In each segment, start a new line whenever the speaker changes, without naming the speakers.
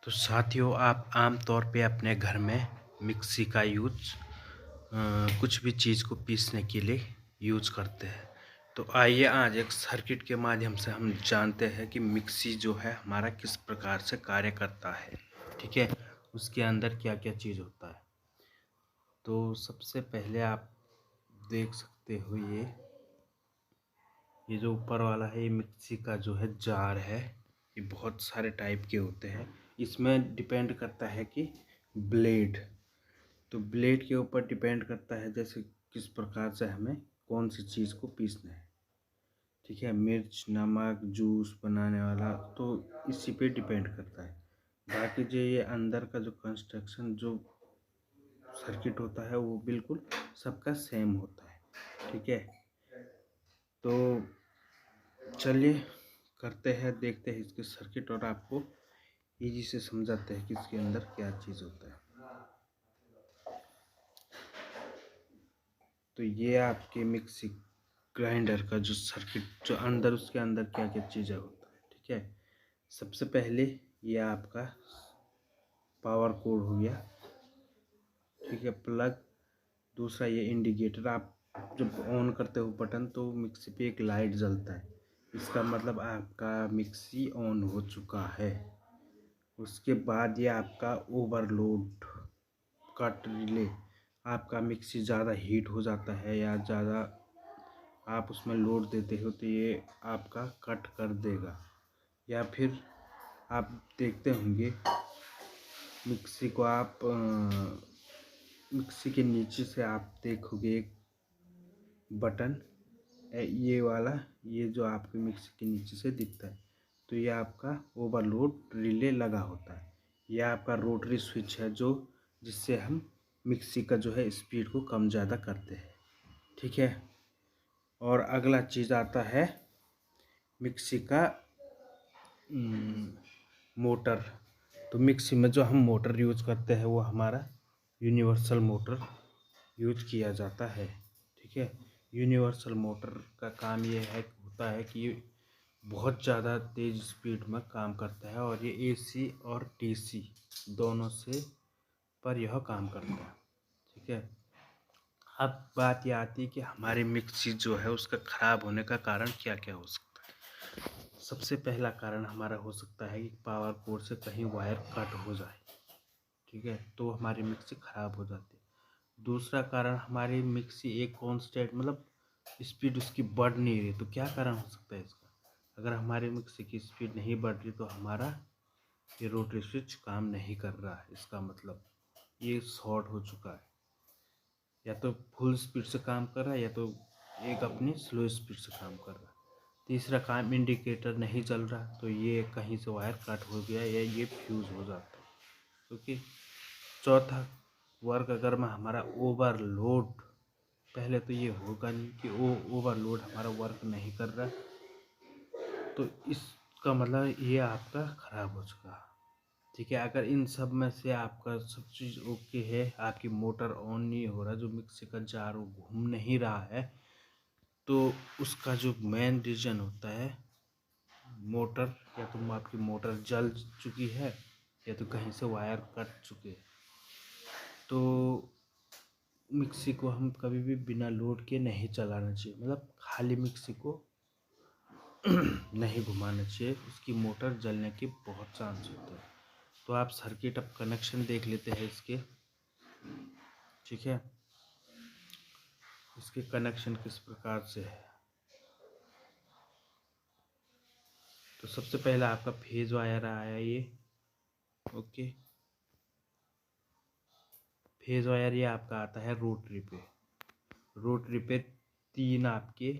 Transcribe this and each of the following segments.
तो साथियों, आप आम तौर पे अपने घर में मिक्सी का यूज़ कुछ भी चीज़ को पीसने के लिए यूज़ करते हैं। तो आइए आज एक सर्किट के माध्यम से हम जानते हैं कि मिक्सी जो है हमारा किस प्रकार से कार्य करता है। ठीक है, उसके अंदर क्या क्या चीज़ होता है। तो सबसे पहले आप देख सकते हो ये जो ऊपर वाला है, ये मिक्सी का जो है जार है। ये बहुत सारे टाइप के होते हैं। इसमें डिपेंड करता है कि ब्लेड, तो ब्लेड के ऊपर डिपेंड करता है जैसे किस प्रकार से हमें कौन सी चीज़ को पीसना है। ठीक है, मिर्च, नमक, जूस बनाने वाला, तो इसी पे डिपेंड करता है। बाकी जो ये अंदर का जो कंस्ट्रक्शन जो सर्किट होता है वो बिल्कुल सबका सेम होता है। ठीक है, तो चलिए करते हैं, देखते हैं इसके सर्किट और आपको इजी से समझाते हैं कि इसके अंदर क्या चीज़ होता है। तो ये आपके मिक्सी ग्राइंडर का जो सर्किट जो अंदर उसके अंदर क्या क्या चीज़ें होता है। ठीक है, सबसे पहले ये आपका पावर कोड हो गया। ठीक है, प्लग। दूसरा ये इंडिकेटर, आप जब ऑन करते हो बटन तो मिक्सी पे एक लाइट जलता है, इसका मतलब आपका मिक्सी ऑन हो चुका है। उसके बाद ये आपका ओवरलोड कट रिले, आपका मिक्सी ज़्यादा हीट हो जाता है या ज़्यादा आप उसमें लोड देते हो तो ये आपका कट कर देगा। या फिर आप देखते होंगे मिक्सी को, आप मिक्सी के नीचे से आप देखोगे एक बटन, ये वाला, ये जो आपके मिक्सी के नीचे से दिखता है, तो ये आपका ओवरलोड रिले लगा होता है। यह आपका रोटरी स्विच है जो जिससे हम मिक्सी का जो है स्पीड को कम ज़्यादा करते हैं। ठीक है, और अगला चीज़ आता है मिक्सी का मोटर। तो मिक्सी में जो हम मोटर यूज करते हैं वो हमारा यूनिवर्सल मोटर यूज किया जाता है। ठीक है, यूनिवर्सल मोटर का काम ये है होता है कि ये बहुत ज़्यादा तेज़ स्पीड में काम करता है और ये एसी और डीसी दोनों से पर यह काम करता है। ठीक है, अब बात ये आती है कि हमारी मिक्सी जो है उसका ख़राब होने का कारण क्या क्या हो सकता है। सबसे पहला कारण हमारा हो सकता है कि पावर कोड से कहीं वायर कट हो जाए। ठीक है, तो हमारी मिक्सी ख़राब हो जाती है। दूसरा कारण, हमारी मिक्सी एक कांस्टेंट मतलब स्पीड उसकी बढ़ नहीं रही। तो क्या कारण हो सकता है इसका? अगर हमारी मिक्सी की स्पीड नहीं बढ़ रही तो हमारा ये रोटरी स्विच काम नहीं कर रहा है, इसका मतलब ये शॉर्ट हो चुका है। या तो फुल स्पीड से काम कर रहा है या तो एक अपनी स्लो स्पीड से काम कर रहा है। तीसरा काम, इंडिकेटर नहीं चल रहा, तो ये कहीं से वायर कट हो गया या ये फ्यूज़ हो जाता है। क्योंकि चौथा वर्क, अगर मैं हमारा ओवरलोड, पहले तो ये होगा नहीं कि ओवरलोड हमारा वर्क नहीं कर रहा, तो इसका मतलब ये आपका ख़राब हो चुका। ठीक है, अगर इन सब में से आपका सब चीज़ ओके है, आपकी मोटर ऑन नहीं हो रहा, जो मिक्सी का जार वो घूम नहीं रहा है, तो उसका जो मेन रीज़न होता है मोटर, या तो आपकी मोटर जल चुकी है या तो कहीं से वायर कट चुके हैं। तो मिक्सी को हम कभी भी बिना लोड के नहीं चलाना चाहिए, मतलब खाली मिक्सी को नहीं घुमाना चाहिए, उसकी मोटर जलने के बहुत चांस होते हैं। तो आप सर्किट अब कनेक्शन देख लेते हैं इसके। ठीक है, इसके कनेक्शन किस प्रकार से है। तो सबसे पहला आपका फेज वायर आया ये। ओके, फेज वायर ये आपका आता है रोटरी पे। रोटरी पे 3 आपके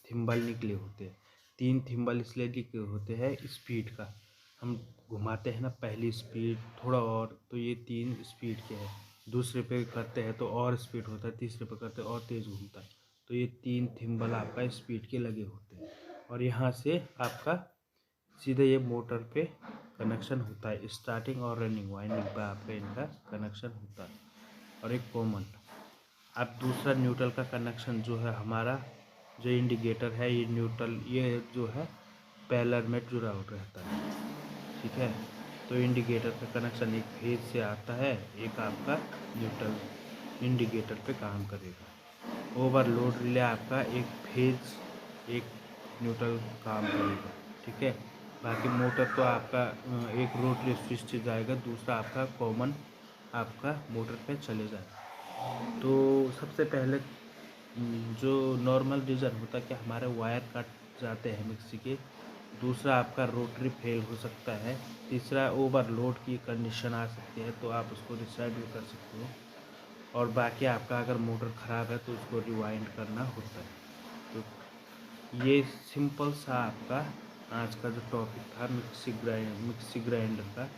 थिम्बल निकले होते हैं। 3 थिम्बल इसलिए निकले होते हैं स्पीड का, हम घुमाते हैं ना पहली स्पीड थोड़ा और, तो ये 3 स्पीड के हैं। दूसरे पे करते हैं तो और स्पीड होता है, तीसरे पे करते हैं और तेज़ घूमता है। तो ये 3 थिम्बल आपका स्पीड के लगे होते हैं और यहाँ से आपका सीधे ये मोटर पे कनेक्शन होता है। स्टार्टिंग और रनिंग वाइंडिंग पे आपका इनका कनेक्शन होता है। और एक कॉमन, अब दूसरा न्यूट्रल का कनेक्शन जो है हमारा, जो इंडिकेटर है ये न्यूट्रल, ये जो है पैरेलल में जुड़ा रहता है। ठीक है, तो इंडिकेटर का कनेक्शन एक फेज से आता है, एक आपका न्यूट्रल इंडिकेटर पे काम करेगा। ओवरलोड रिले आपका एक फेज एक न्यूट्रल काम करेगा, ठीक है। बाकी मोटर तो आपका एक रोटरी स्विच से जाएगा, दूसरा आपका कॉमन आपका मोटर पे चले जाएगा। तो सबसे पहले जो नॉर्मल रीज़न होता है कि हमारे वायर कट जाते हैं मिक्सी के, दूसरा आपका रोटरी फेल हो सकता है, तीसरा ओवरलोड की कंडीशन आ सकती है, तो आप उसको डिसाइड भी कर सकते हो। और बाकी आपका अगर मोटर ख़राब है तो उसको रिवाइंड करना होता है। तो ये सिंपल सा आपका आज का जो टॉपिक था मिक्सी ग्राइंडर का।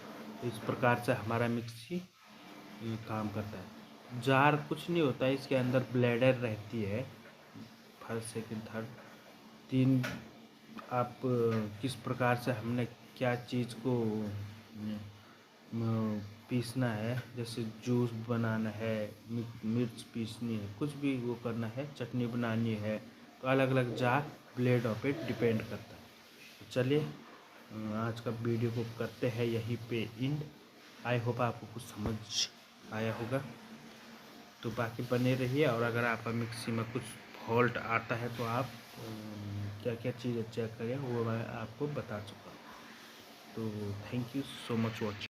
इस प्रकार से हमारा मिक्सी काम करता है। जार कुछ नहीं होता है, इसके अंदर ब्लेडर रहती है, फर्स्ट सेकंड थर्ड तीन। आप किस प्रकार से हमने क्या चीज़ को पीसना है, जैसे जूस बनाना है, मिर्च पीसनी है, कुछ भी वो करना है, चटनी बनानी है, तो अलग अलग जार ब्लेडों पे डिपेंड करता है। तो चलिए आज का वीडियो को करते हैं यहीं पे एंड। आई होप आपको कुछ समझ आया होगा। तो बाकी बने रहिए, और अगर आपका मिक्सी में कुछ फॉल्ट आता है तो आप क्या क्या चीज़ें चेक करें वो मैं आपको बता चुका हूँ। तो thank you so much watching.